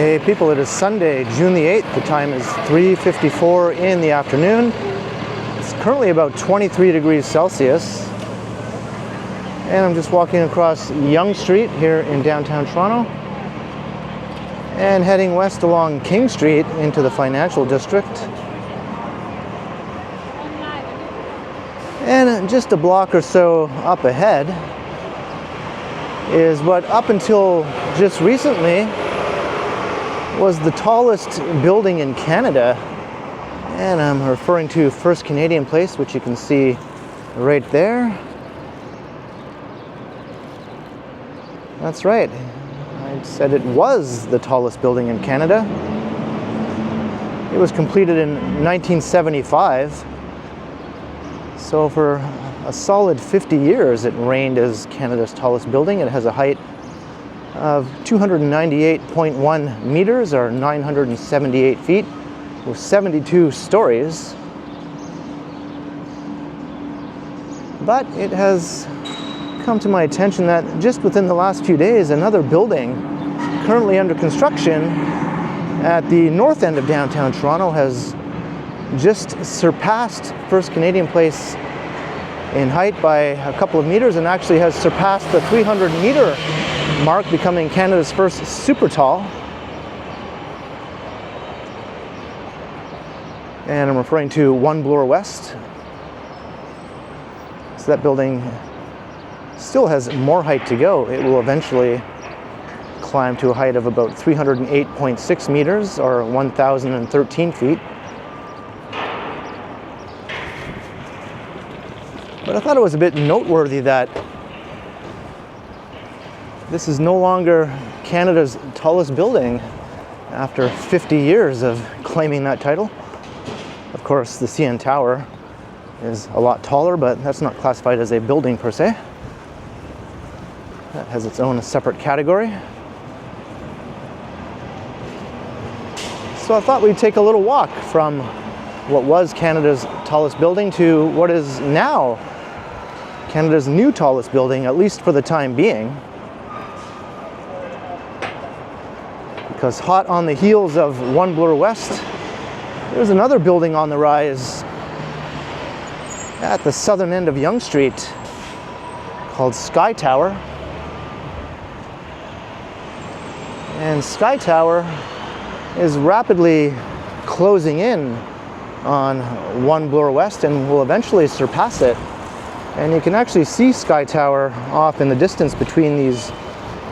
Hey people, it is Sunday, June the 8th. The time is 3:54 in the afternoon. It's currently about 23 degrees Celsius. And I'm just walking across Yonge Street here in downtown Toronto and heading west along King Street into the financial district. And just a block or so up ahead is what up until just recently was the tallest building in Canada, and I'm referring to First Canadian Place, which you can see right there. That's right, I said it was the tallest building in Canada. It was completed in 1975, so for a solid 50 years it reigned as Canada's tallest building. It has a height of 298.1 meters, or 978 feet, with 72 stories. But it has come to my attention that just within the last few days, another building currently under construction at the north end of downtown Toronto has just surpassed First Canadian Place in height by a couple of meters, and actually has surpassed the 300-meter mark, becoming Canada's first Supertall. And I'm referring to One Bloor West. So that building still has more height to go. It will eventually climb to a height of about 308.6 meters, or 1,013 feet. But I thought it was a bit noteworthy that this is no longer Canada's tallest building after 50 years of claiming that title. Of course, the CN Tower is a lot taller, but that's not classified as a building per se. That has its own separate category. So I thought we'd take a little walk from what was Canada's tallest building to what is now Canada's new tallest building, at least for the time being. Because hot on the heels of One Bloor West, there's another building on the rise at the southern end of Yonge Street called Sky Tower. And Sky Tower is rapidly closing in on One Bloor West and will eventually surpass it. And you can actually see Sky Tower off in the distance between these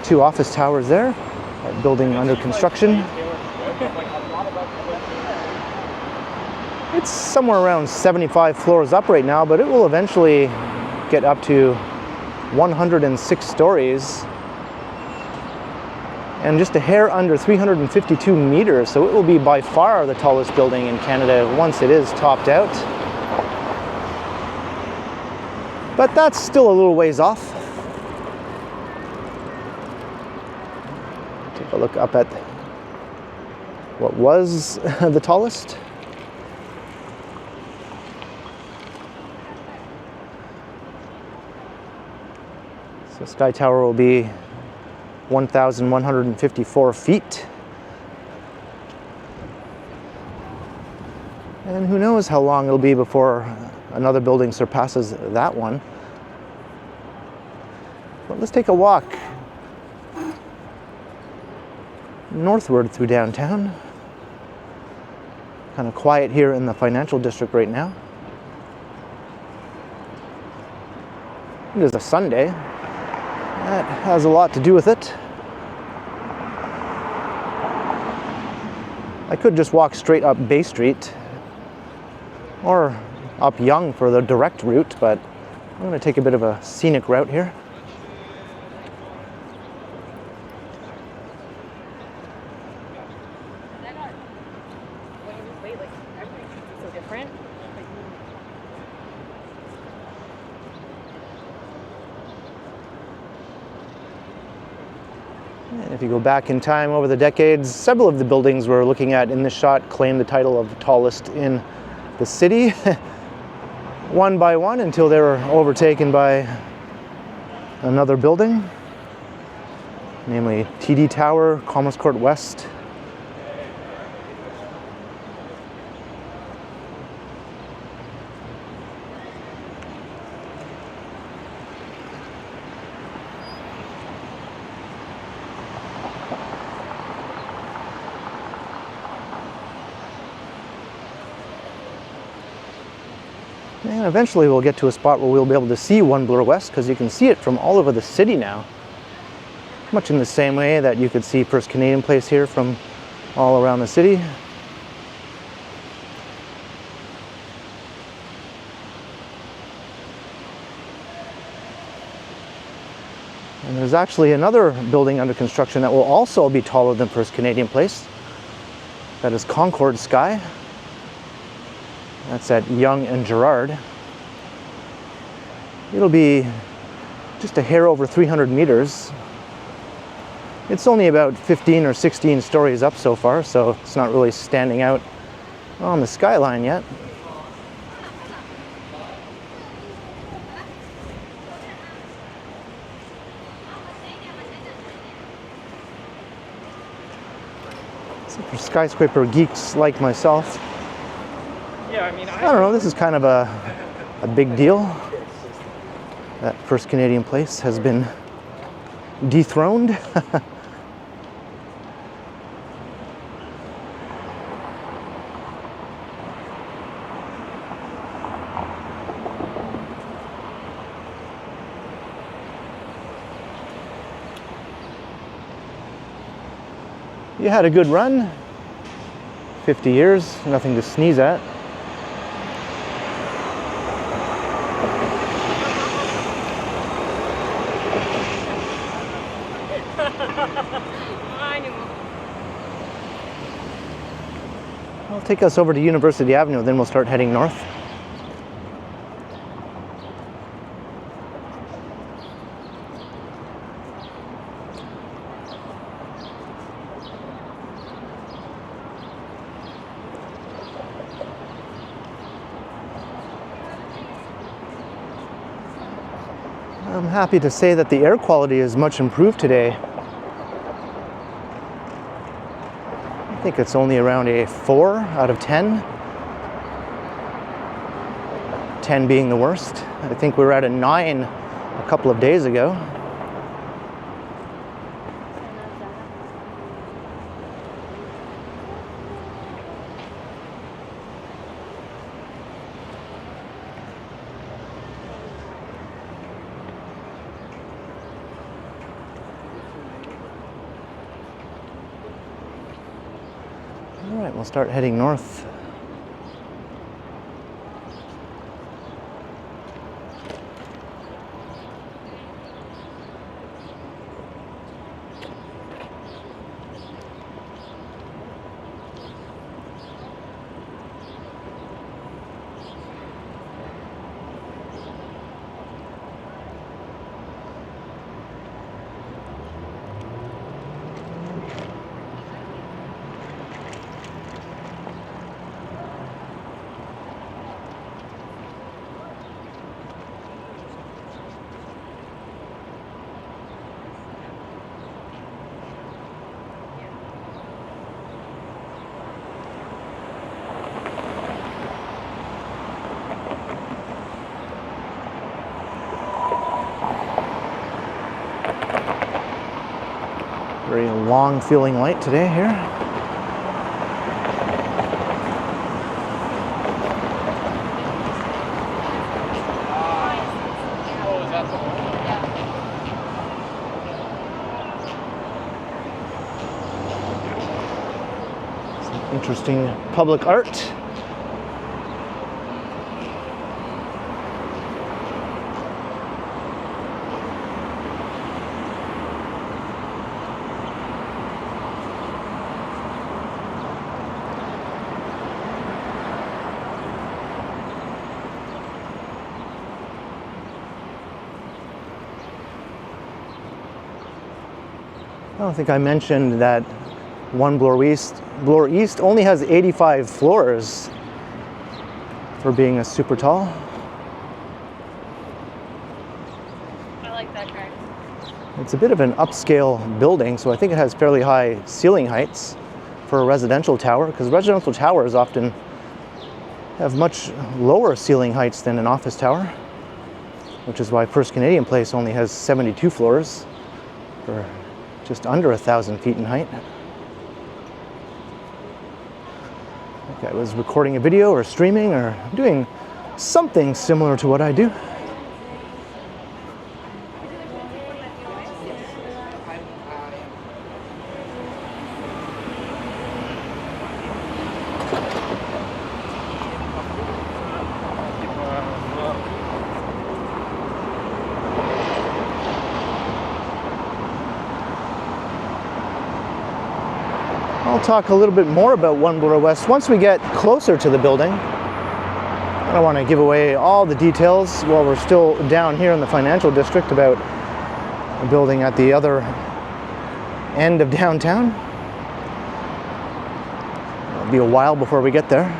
two office towers there. That building under construction. It's somewhere around 75 floors up right now, but it will eventually get up to 106 stories and just a hair under 352 meters. So it will be by far the tallest building in Canada once it is topped out. But that's still a little ways off. Take a look up at what was the tallest. So Sky Tower will be 1,154 feet. And who knows how long it'll be before another building surpasses that one. But let's take a walk northward through downtown. Kind of quiet here in the financial district right now. It is a Sunday. That has a lot to do with it. I could just walk straight up Bay Street or up Yonge for the direct route, but I'm going to take a bit of a scenic route here. And if you go back in time over the decades, several of the buildings we're looking at in this shot claim the title of tallest in the city, one by one, until they were overtaken by another building, namely TD Tower, Commerce Court West, And eventually we'll get to a spot where we'll be able to see One Bloor West, because you can see it from all over the city now. Much in the same way that you could see First Canadian Place here from all around the city. And there's actually another building under construction that will also be taller than First Canadian Place. That is Concord Sky. That's at Yonge and Gerrard. It'll be just a hair over 300 meters. It's only about 15 or 16 stories up so far, so it's not really standing out on the skyline yet. So for skyscraper geeks like myself, yeah, I mean, I don't know, this is kind of a big deal. That First Canadian Place has been dethroned. You had a good run. 50 years, nothing to sneeze at. I'll take us over to University Avenue, then we'll start heading north. I'm happy to say that the air quality is much improved today. I think it's only around a 4 out of 10. 10 being the worst. I think we were at a 9 a couple of days ago. All right, we'll start heading north. Very long feeling light today here. Some interesting public art. I don't think I mentioned that One Bloor East only has 85 floors for being a super tall. I like that guy. It's a bit of an upscale building, so I think it has fairly high ceiling heights for a residential tower, because residential towers often have much lower ceiling heights than an office tower, which is why First Canadian Place only has 72 floors for just under 1,000 feet in height. I think I was recording a video or streaming or doing something similar to what I do. I'll talk a little bit more about One Bloor West once we get closer to the building. I don't want to give away all the details while we're still down here in the financial district about a building at the other end of downtown. It'll be a while before we get there.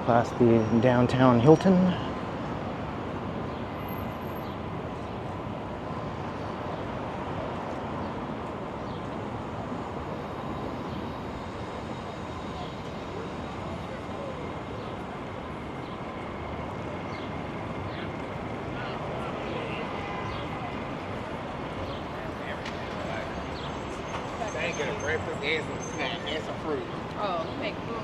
Past the downtown Hilton. They get a breakfast and some snack and some fruit. Oh, make food.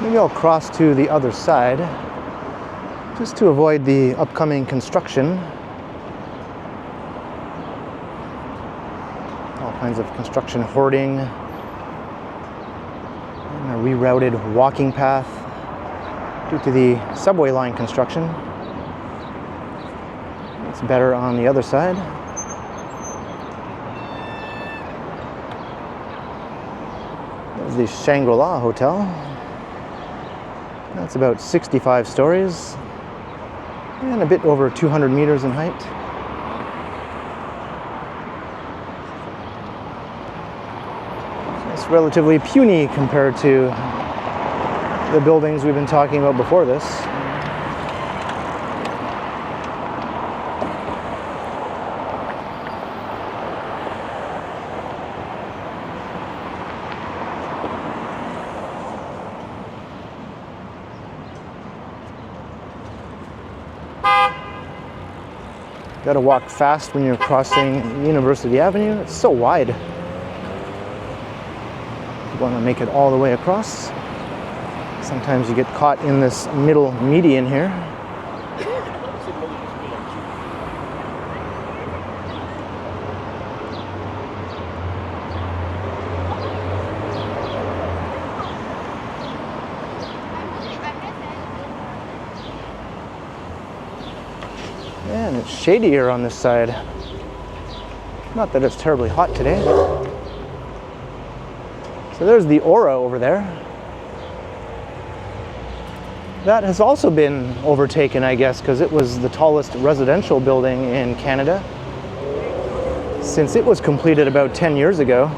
Maybe I'll cross to the other side just to avoid the upcoming construction. All kinds of construction hoarding and a rerouted walking path due to the subway line construction. It's better on the other side. There's the Shangri-La Hotel. That's about 65 stories and a bit over 200 meters in height. It's relatively puny compared to the buildings we've been talking about before this. Got to walk fast when you're crossing University Avenue. It's so wide. You want to make it all the way across. Sometimes you get caught in this middle median here. And it's shadier on this side. Not that it's terribly hot today. So there's the Aura over there. That has also been overtaken, I guess, because it was the tallest residential building in Canada since it was completed about 10 years ago.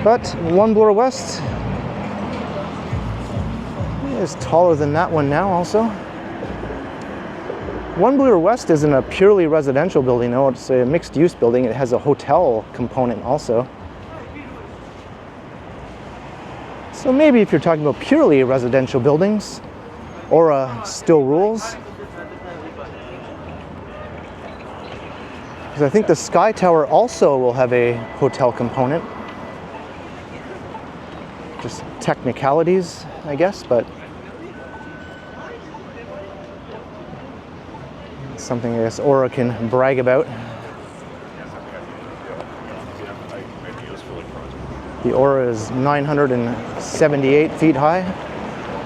But One Bloor West is taller than that one now also. One Bloor West isn't a purely residential building, though. It's a mixed-use building. It has a hotel component also. So maybe if you're talking about purely residential buildings, Aura still rules. Because I think the Sky Tower also will have a hotel component. Just technicalities, I guess, but something I guess Aura can brag about. The Aura is 978 feet high.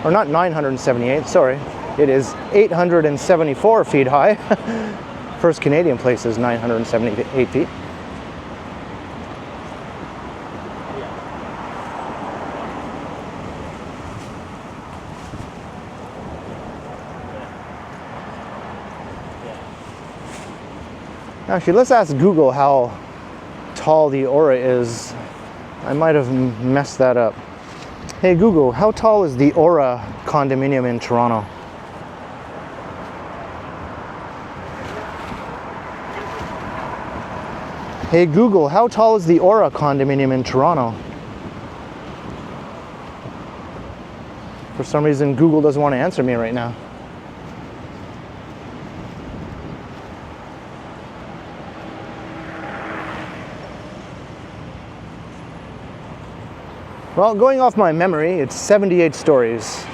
Or not 978, sorry. It is 874 feet high. First Canadian place is 978 feet. Actually, let's ask Google how tall the Aura is. I might have messed that up. Hey Google, how tall is the Aura condominium in Toronto? Hey Google, how tall is the Aura condominium in Toronto? For some reason, Google doesn't want to answer me right now. Well, going off my memory, it's 78 stories.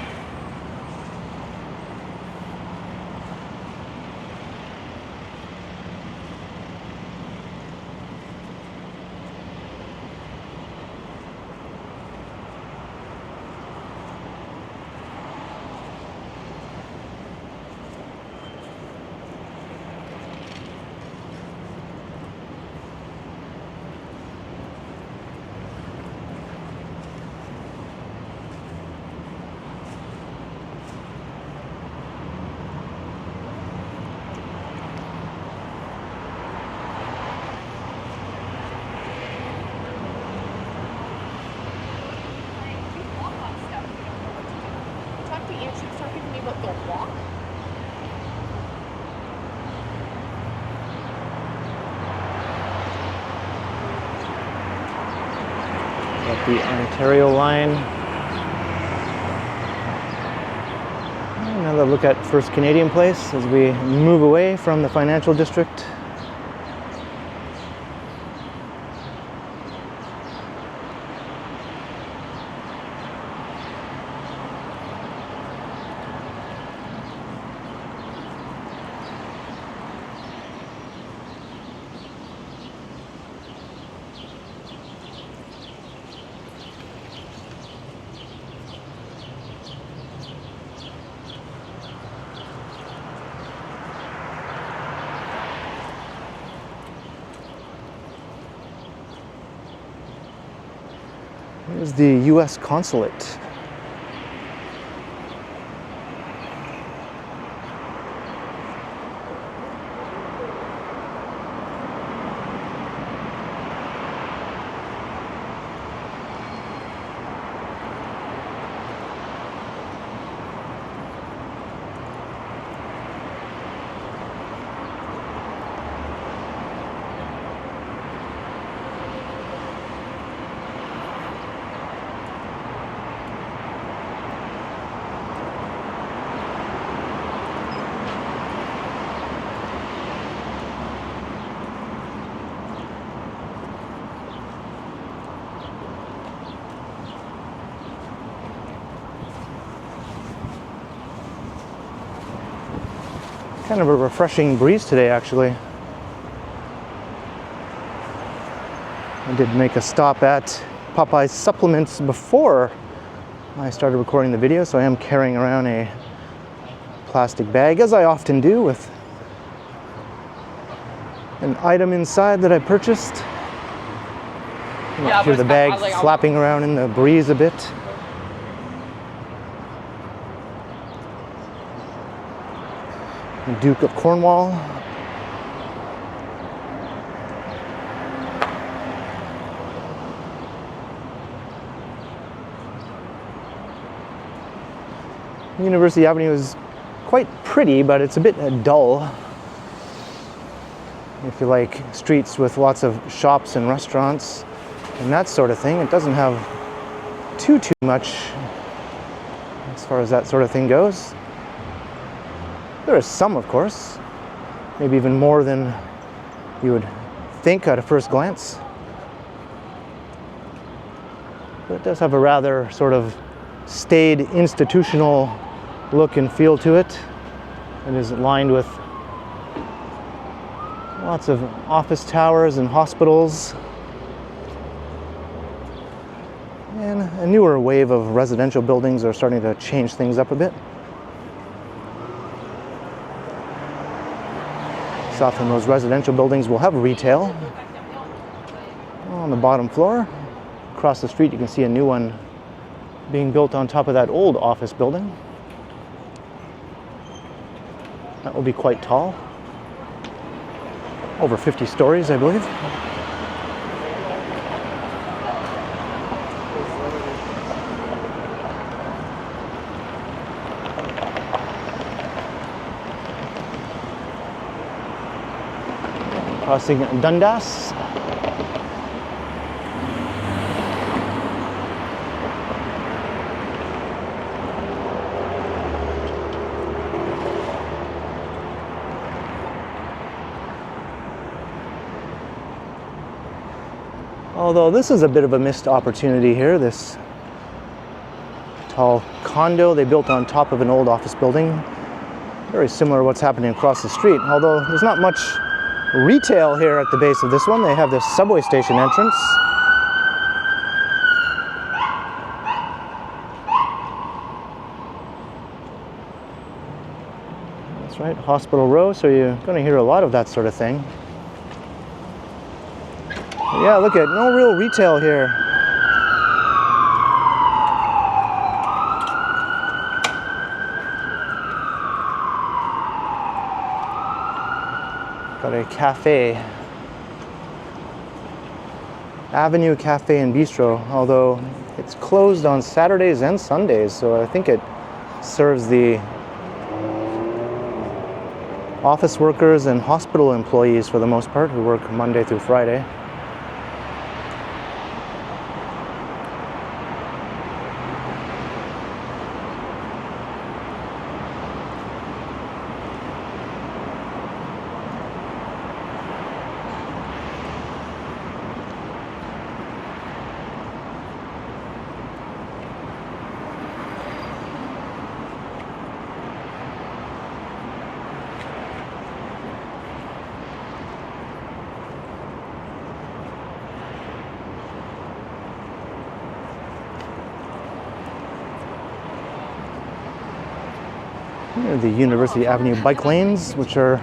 Got the Ontario line. Another look at First Canadian Place as we move away from the financial district. Here's the U.S. consulate. Kind of a refreshing breeze today, actually. I did make a stop at Popeye's Supplements before I started recording the video, so I am carrying around a plastic bag, as I often do, with an item inside that I purchased. You might hear the bag flapping around in the breeze a bit. Duke of Cornwall. University Avenue is quite pretty, but it's a bit dull. If you like streets with lots of shops and restaurants and that sort of thing, it doesn't have too much as far as that sort of thing goes. There is some, of course, maybe even more than you would think at a first glance. But it does have a rather sort of staid, institutional look and feel to it. It is lined with lots of office towers and hospitals, and a newer wave of residential buildings are starting to change things up a bit. So often those residential buildings will have retail. On the bottom floor, across the street, you can see a new one being built on top of that old office building. That will be quite tall. Over 50 stories, I believe. Crossing Dundas. Although this is a bit of a missed opportunity here, this tall condo they built on top of an old office building. Very similar to what's happening across the street, although there's not much retail here at the base of this one. They have this subway station entrance. That's right, Hospital Row, so you're going to hear a lot of that sort of thing. Yeah, look at no real retail here. Got a cafe. Avenue Cafe and Bistro, although it's closed on Saturdays and Sundays, so I think it serves the office workers and hospital employees for the most part who work Monday through Friday. Here are the University Avenue bike lanes, which are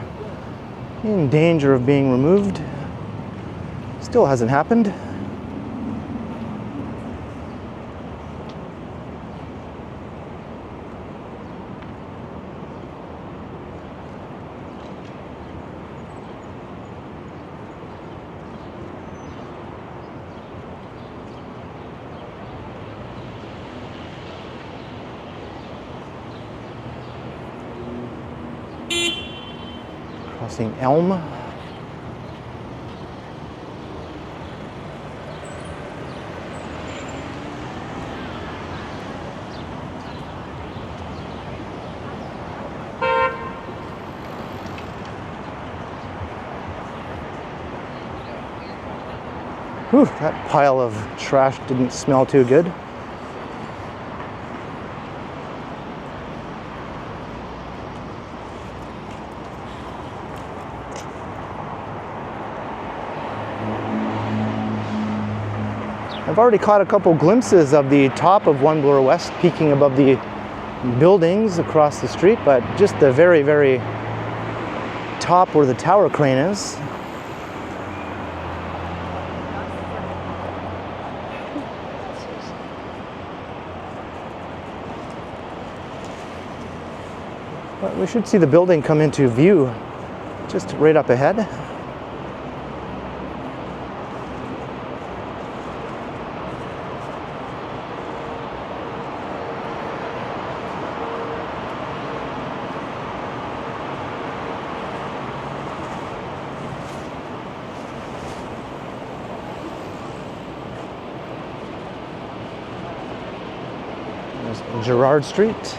in danger of being removed. Still hasn't happened. Crossing Elm. Whew, that pile of trash didn't smell too good. I've already caught a couple glimpses of the top of One Bloor West peeking above the buildings across the street, but just the very, very top where the tower crane is. But we should see the building come into view just right up ahead. There's Gerrard Street.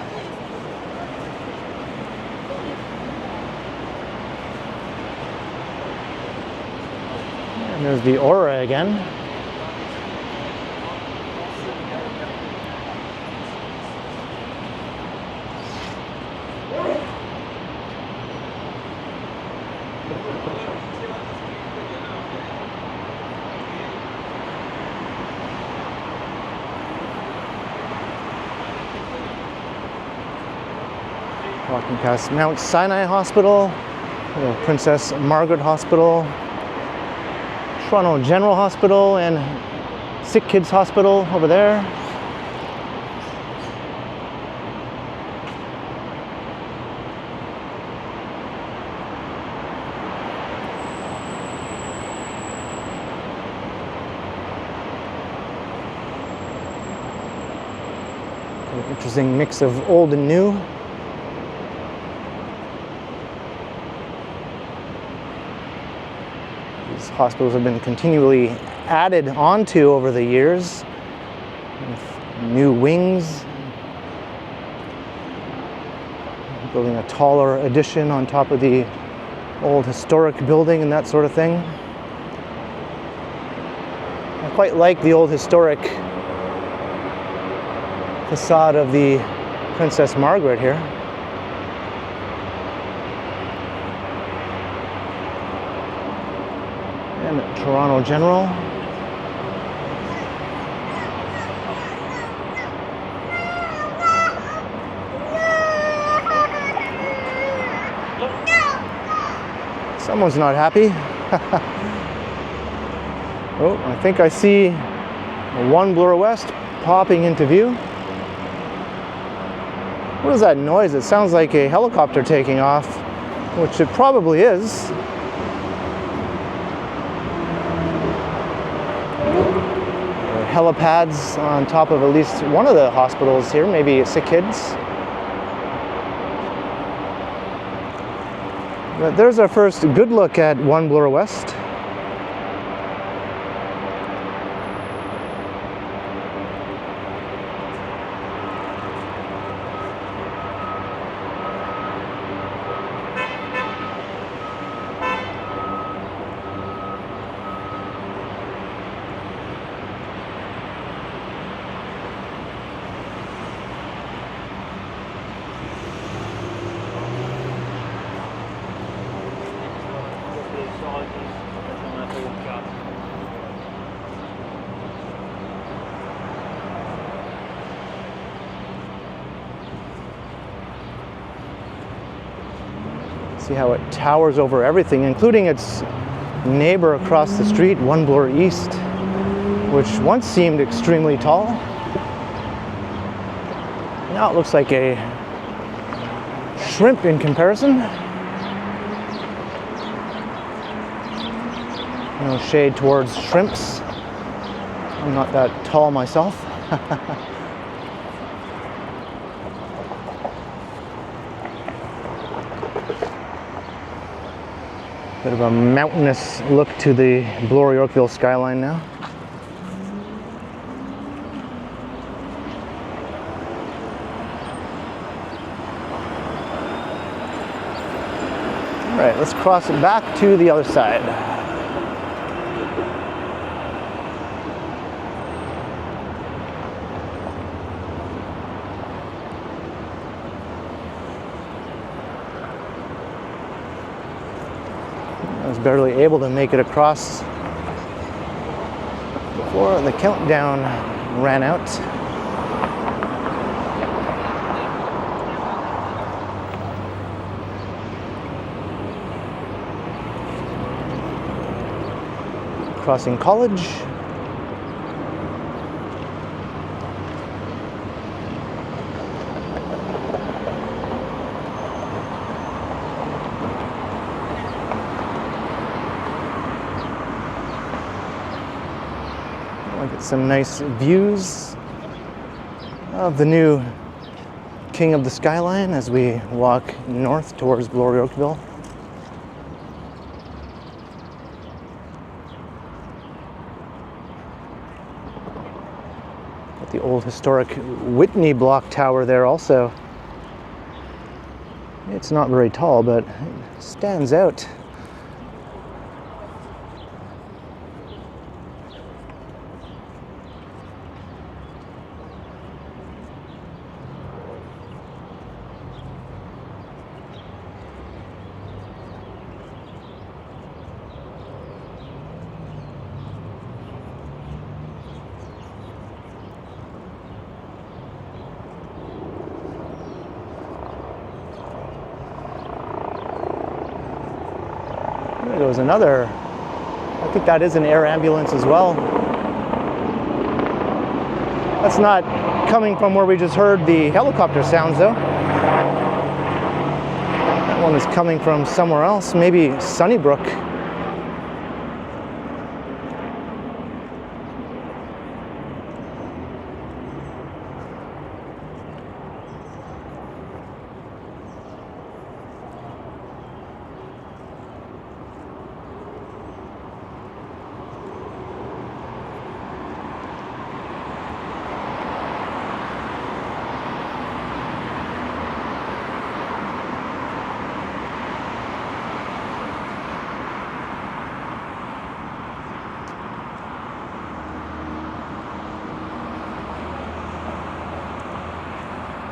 And there's the Aura again. Walking past Mount Sinai Hospital. Princess Margaret Hospital, Toronto General Hospital, and Sick Kids Hospital over there. An interesting mix of old and new. These hospitals have been continually added onto over the years with new wings, building a taller addition on top of the old historic building and that sort of thing. I quite like the old historic facade of the Princess Margaret here. And Toronto General. Someone's not happy. Oh, I think I see one Bloor West popping into view. What is that noise? It sounds like a helicopter taking off, which it probably is. There are helipads on top of at least one of the hospitals here, maybe Sick Kids. But there's our first good look at One Bloor West. See how it towers over everything, including its neighbor across the street, One Bloor East, which once seemed extremely tall. Now it looks like a shrimp in comparison. No shade towards shrimps. I'm not that tall myself. Bit of a mountainous look to the Bloor-Yorkville skyline now. All right, let's cross it back to the other side. I was barely able to make it across before the countdown ran out. Crossing College. Get some nice views of the new King of the Skyline as we walk north towards Bloor-Yorkville. Got the old historic Whitney block tower there also. It's not very tall, but it stands out. There goes another. I think that is an air ambulance as well. That's not coming from where we just heard the helicopter sounds though. That one is coming from somewhere else, maybe Sunnybrook.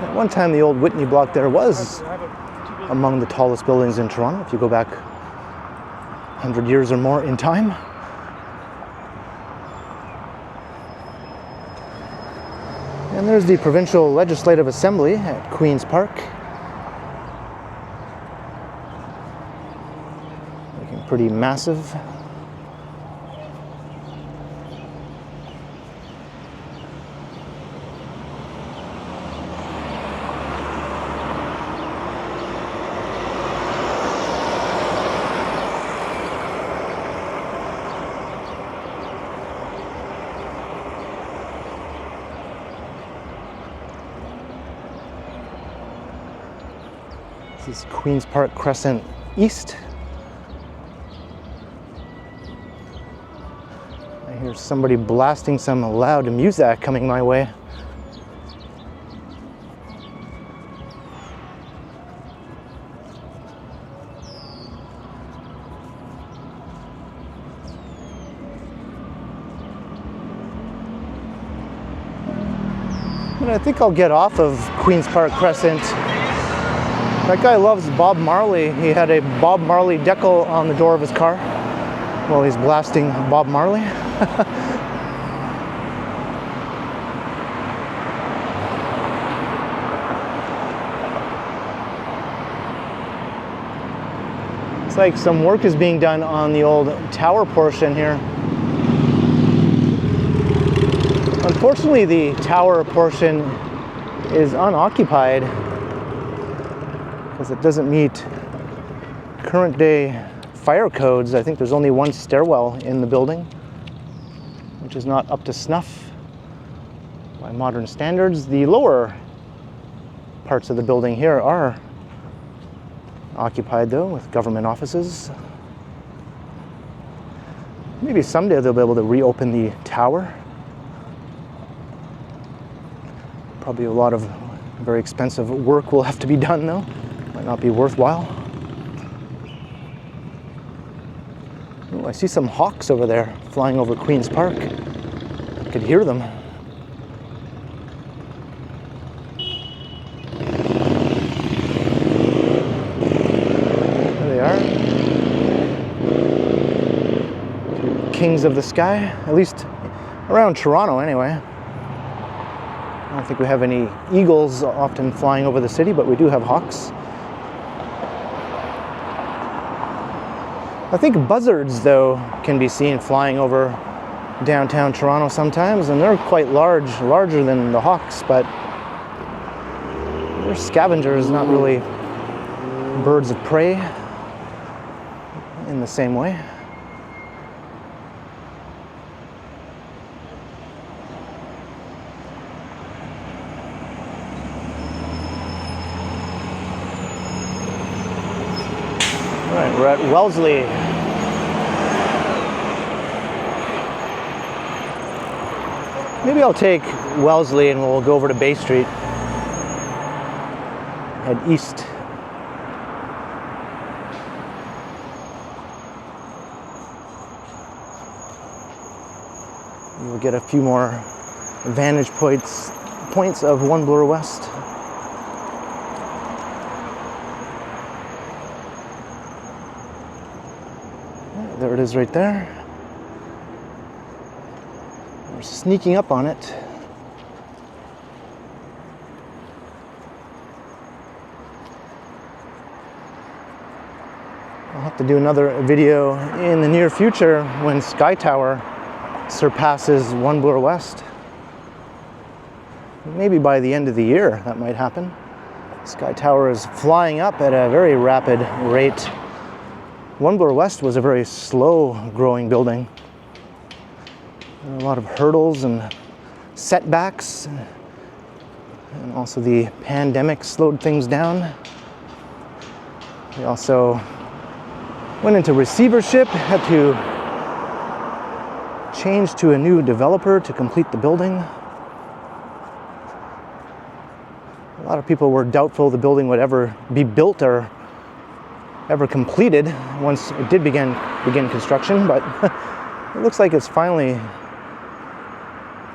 At one time, the old Whitney block there was among the tallest buildings in Toronto, if you go back 100 years or more in time. And there's the Provincial Legislative Assembly at Queen's Park. Looking pretty massive. This is Queen's Park Crescent East. I hear somebody blasting some loud music coming my way. But I think I'll get off of Queen's Park Crescent. That guy loves Bob Marley. He had a Bob Marley decal on the door of his car while he's blasting Bob Marley. It's like some work is being done on the old tower portion here. Unfortunately, the tower portion is unoccupied because it doesn't meet current day fire codes. I think there's only one stairwell in the building, which is not up to snuff by modern standards. The lower parts of the building here are occupied though with government offices. Maybe someday they'll be able to reopen the tower. Probably a lot of very expensive work will have to be done though. Might not be worthwhile. Oh, I see some hawks over there flying over Queen's Park. I could hear them. There they are. Kings of the sky, at least around Toronto anyway. I don't think we have any eagles often flying over the city, but we do have hawks. I think buzzards, though, can be seen flying over downtown Toronto sometimes, and they're quite large, larger than the hawks, but they're scavengers, not really birds of prey in the same way. All right, we're at Wellesley. Maybe I'll take Wellesley and we'll go over to Bay Street. Head east. We'll get a few more vantage points of One Bloor West. There it is right there. We're sneaking up on it. I'll have to do another video in the near future when Sky Tower surpasses One Bloor West. Maybe by the end of the year that might happen. Sky Tower is flying up at a very rapid rate. One Bloor West was a very slow growing building. There were a lot of hurdles and setbacks, and also the pandemic slowed things down. We also went into receivership, had to change to a new developer to complete the building. A lot of people were doubtful the building would ever be built or ever completed once it did begin construction, but it looks like it's finally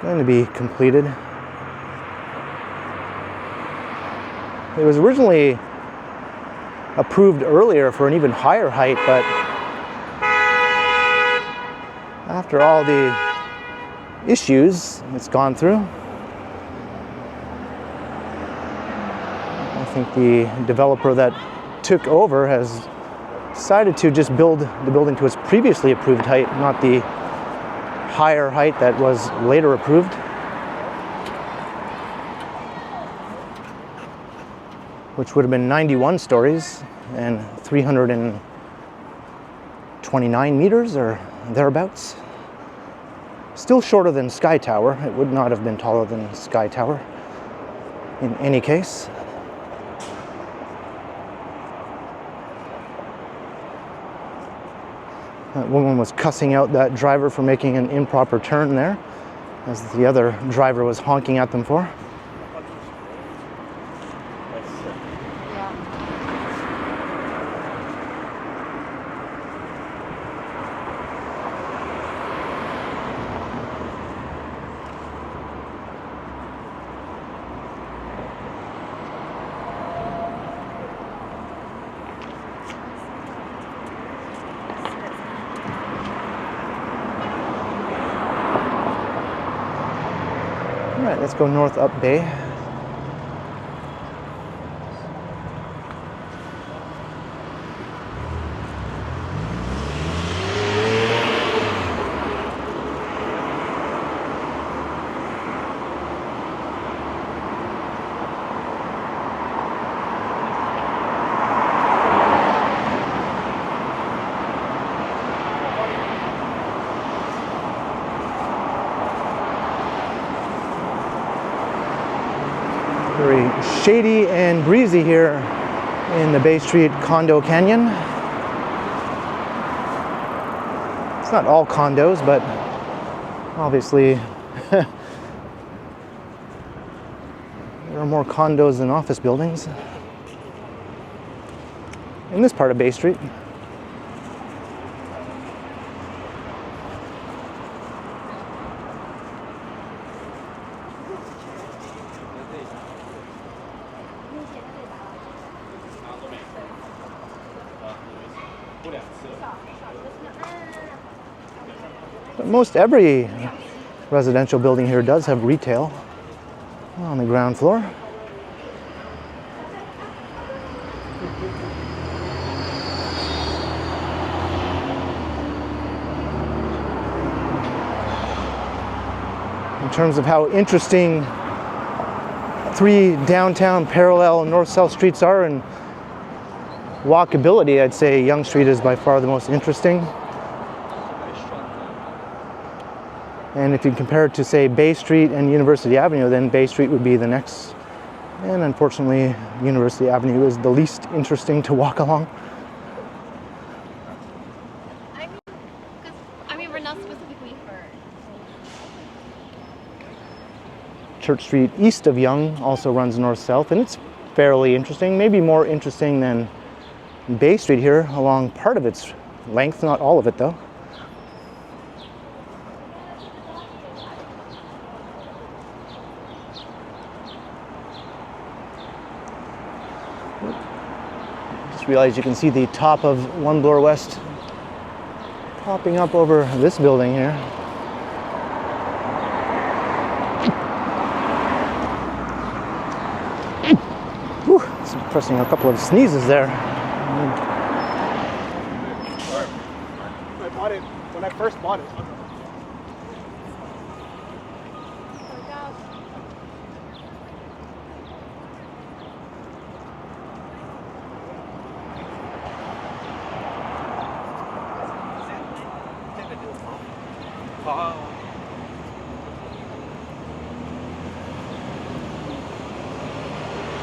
going to be completed. It was originally approved earlier for an even higher height, but after all the issues it's gone through, I think the developer that took over has decided to just build the building to its previously approved height, not the higher height that was later approved. Which would have been 91 stories and 329 meters or thereabouts. Still shorter than Sky Tower. It would not have been taller than Sky Tower in any case. That woman was cussing out that driver for making an improper turn there, as the other driver was honking at them for. Alright, let's go north up Bay. Very shady and breezy here in the Bay Street condo canyon. It's not all condos, but obviously there are more condos than office buildings in this part of Bay Street. But most every residential building here does have retail on the ground floor. In terms of how interesting three downtown parallel north-south streets are and walkability, I'd say Yonge Street is by far the most interesting. And if you compare it to, say, Bay Street and University Avenue, then Bay Street would be the next. And unfortunately, University Avenue is the least interesting to walk along. I mean, we're not specifically for... Church Street east of Yonge also runs north-south, and it's fairly interesting, maybe more interesting than Bay Street here along part of its length, not all of it though. Just realized you can see the top of One Bloor West popping up over this building here. Whew, suppressing a couple of sneezes there. bought it, when I first bought it.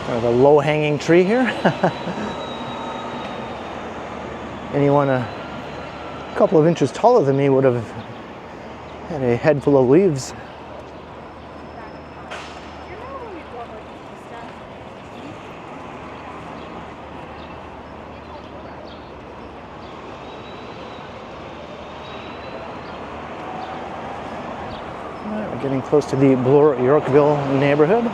Kind of a low-hanging tree here. Anyone a couple of inches taller than me would have had a head full of leaves. All right, we're getting close to the Bloor-Yorkville neighborhood.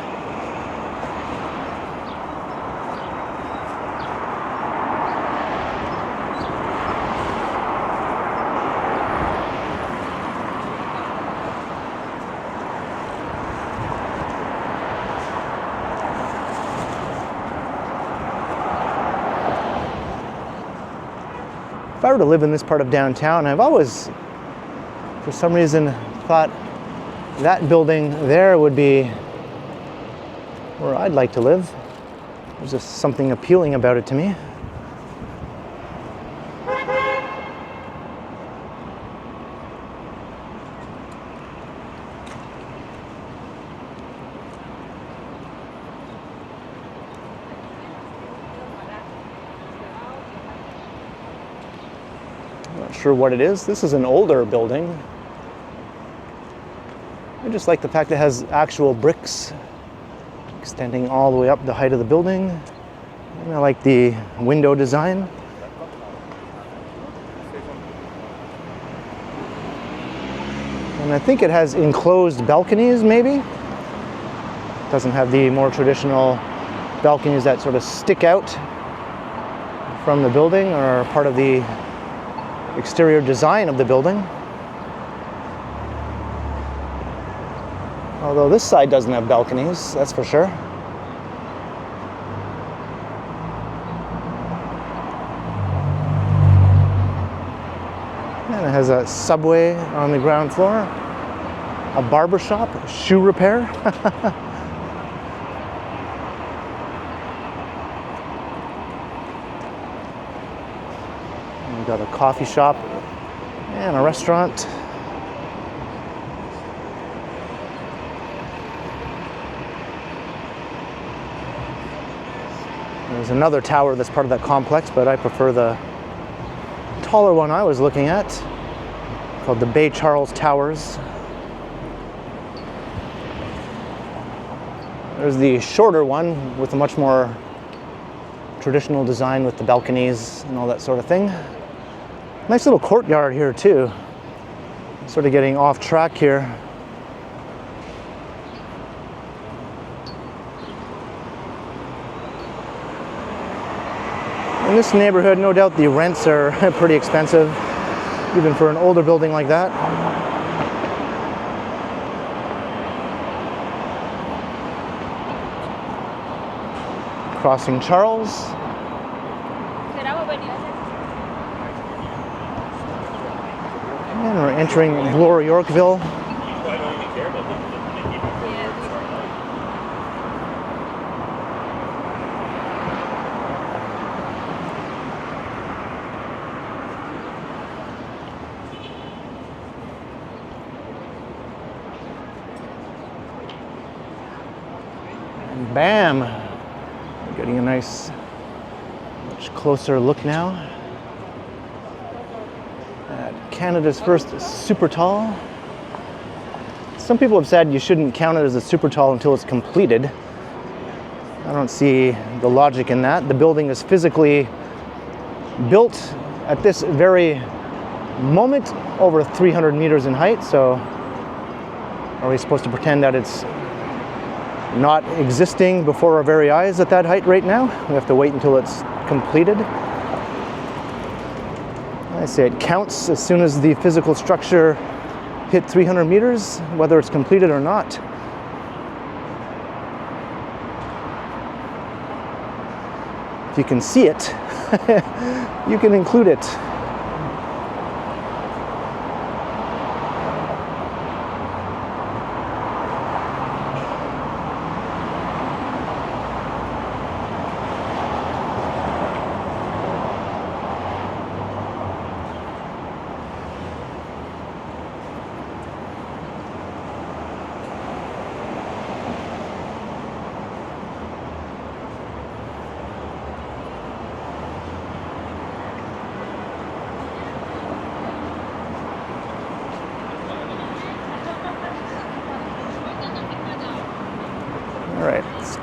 If I were to live in this part of downtown, I've always, for some reason, thought that building there would be where I'd like to live. There's just something appealing about it to me. Not sure what it is. This is an older building. I just like the fact that it has actual bricks extending all the way up the height of the building. And I like the window design. And I think it has enclosed balconies, maybe. It doesn't have the more traditional balconies that sort of stick out from the building or are part of the exterior design of the building. Although this side doesn't have balconies, that's for sure. And it has a subway on the ground floor, a barber shop, shoe repair. We've got a coffee shop and a restaurant. There's another tower that's part of that complex, but I prefer the taller one I was looking at, called the Bay Charles Towers. There's the shorter one with a much more traditional design with the balconies and all that sort of thing. Nice little courtyard here too. Sort of getting off track here. In this neighborhood, no doubt the rents are pretty expensive, even for an older building like that. Crossing Charles. And we're entering Bloor-Yorkville. And bam! We're getting a nice, much closer look now. Canada's first Supertall. Some people have said you shouldn't count it as a Supertall until it's completed. I don't see the logic in that. The building is physically built at this very moment over 300 meters in height, so are we supposed to pretend that it's not existing before our very eyes at that height right now? We have to wait until it's completed. I say it counts as soon as the physical structure hit 300 meters, whether it's completed or not. If you can see it, you can include it.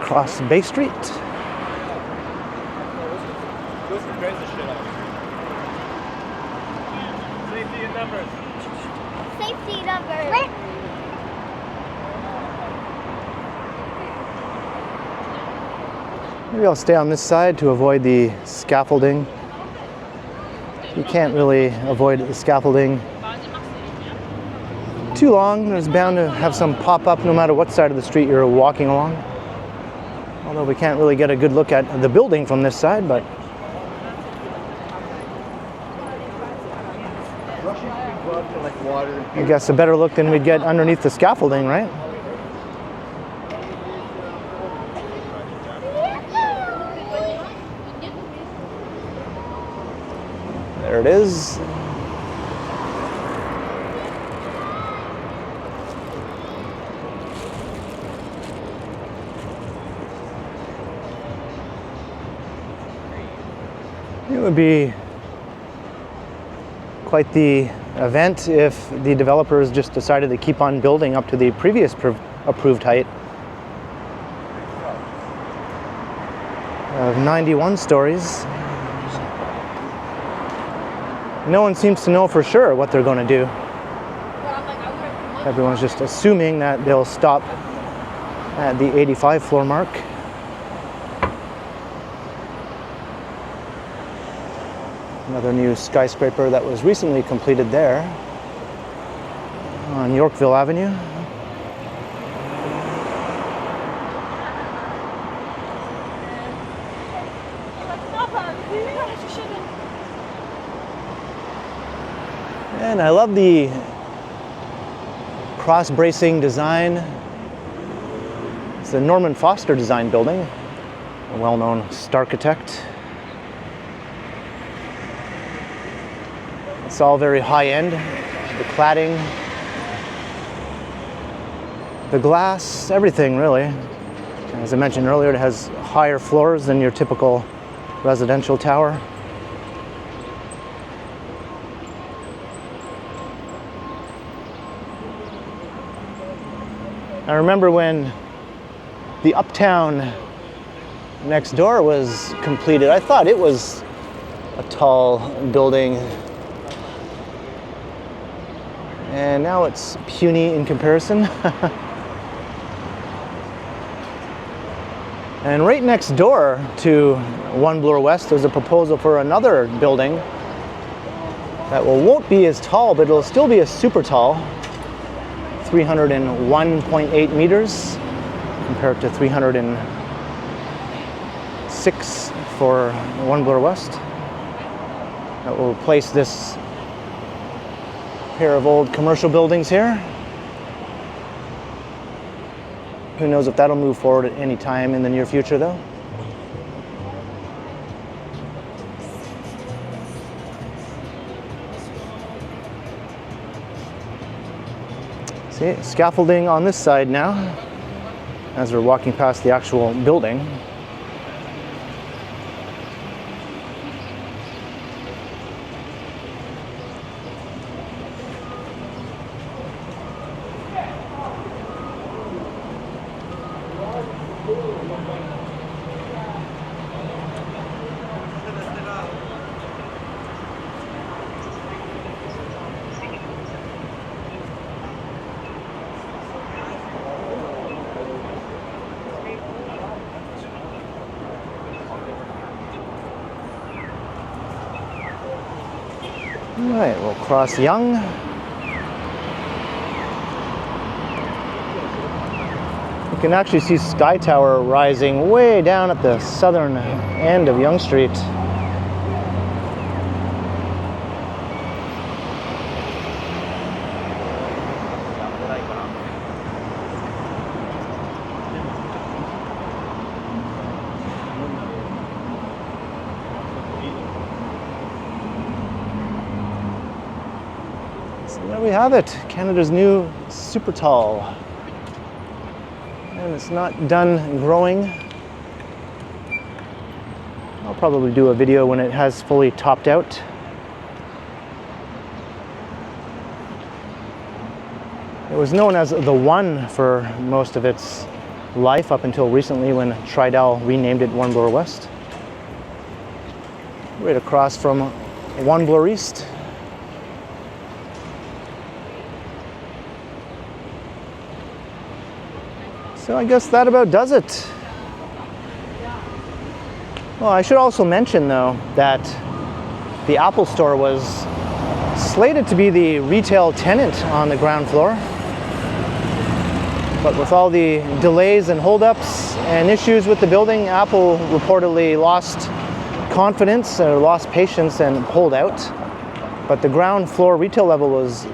across Bay Street. Safety in numbers. Safety numbers. Maybe I'll stay on this side to avoid the scaffolding. You can't really avoid the scaffolding too long. There's bound to have some pop up no matter what side of the street you're walking along. Although we can't really get a good look at the building from this side, but I guess a better look than we'd get underneath the scaffolding, right? There it is. It would be quite the event if the developers just decided to keep on building up to the previous approved height of 91 stories. No one seems to know for sure what they're going to do. Everyone's just assuming that they'll stop at the 85 floor mark. Another new skyscraper that was recently completed there on Yorkville Avenue. And I love the cross-bracing design. It's the Norman Foster design building, a well-known architect. It's all very high-end. The cladding, the glass, everything really. As I mentioned earlier, it has higher floors than your typical residential tower. I remember when the Uptown next door was completed, I thought it was a tall building. And now it's puny in comparison. And right next door to One Bloor West, there's a proposal for another building that won't be as tall, but it'll still be a super tall. 301.8 meters compared to 306 for One Bloor West. That will replace this pair of old commercial buildings here. Who knows if that'll move forward at any time in the near future though. See, scaffolding on this side now as we're walking past the actual building. All right, we'll cross Yonge. You can actually see Sky Tower rising way down at the southern end of Yonge Street. There we have it, Canada's new Supertall. And it's not done growing. I'll probably do a video when it has fully topped out. It was known as the One for most of its life up until recently when Tridal renamed it One Bloor West. Right across from One Bloor East. So I guess that about does it. Well, I should also mention though that the Apple Store was slated to be the retail tenant on the ground floor. But with all the delays and holdups and issues with the building, Apple reportedly lost confidence or lost patience and pulled out. But the ground floor retail level was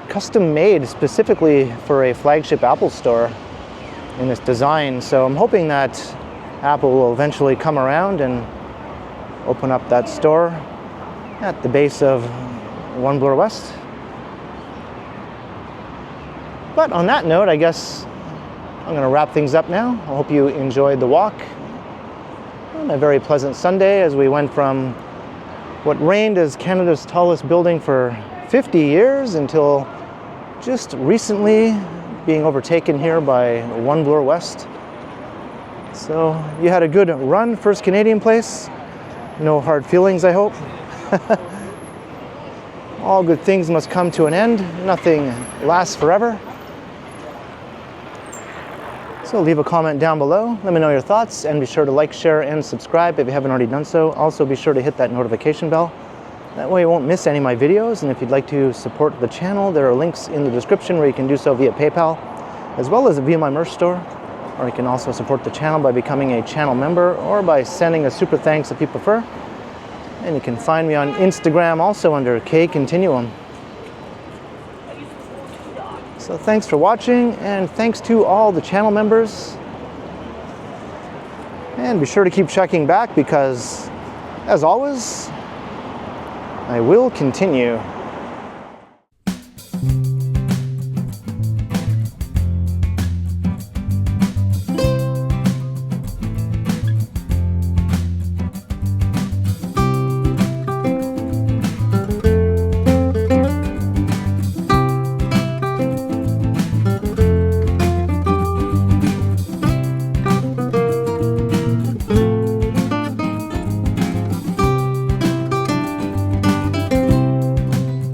custom made specifically for a flagship Apple store in this design. So I'm hoping that Apple will eventually come around and open up that store at the base of One Bloor West. But on that note, I guess I'm going to wrap things up now. I hope you enjoyed the walk on a very pleasant Sunday as we went from what reigned as Canada's tallest building for 50 years until just recently being overtaken here by One Bloor West. So you had a good run, first Canadian place. No hard feelings, I hope. All good things must come to an end. Nothing lasts forever. So leave a comment down below. Let me know your thoughts and be sure to like, share, and subscribe if you haven't already done so. Also be sure to hit that notification bell. That way you won't miss any of my videos. And if you'd like to support the channel, there are links in the description where you can do so via PayPal, as well as via my merch store. Or you can also support the channel by becoming a channel member or by sending a super thanks if you prefer. And you can find me on Instagram also under KContinuum. So thanks for watching, and thanks to all the channel members. And be sure to keep checking back because, as always, I will continue.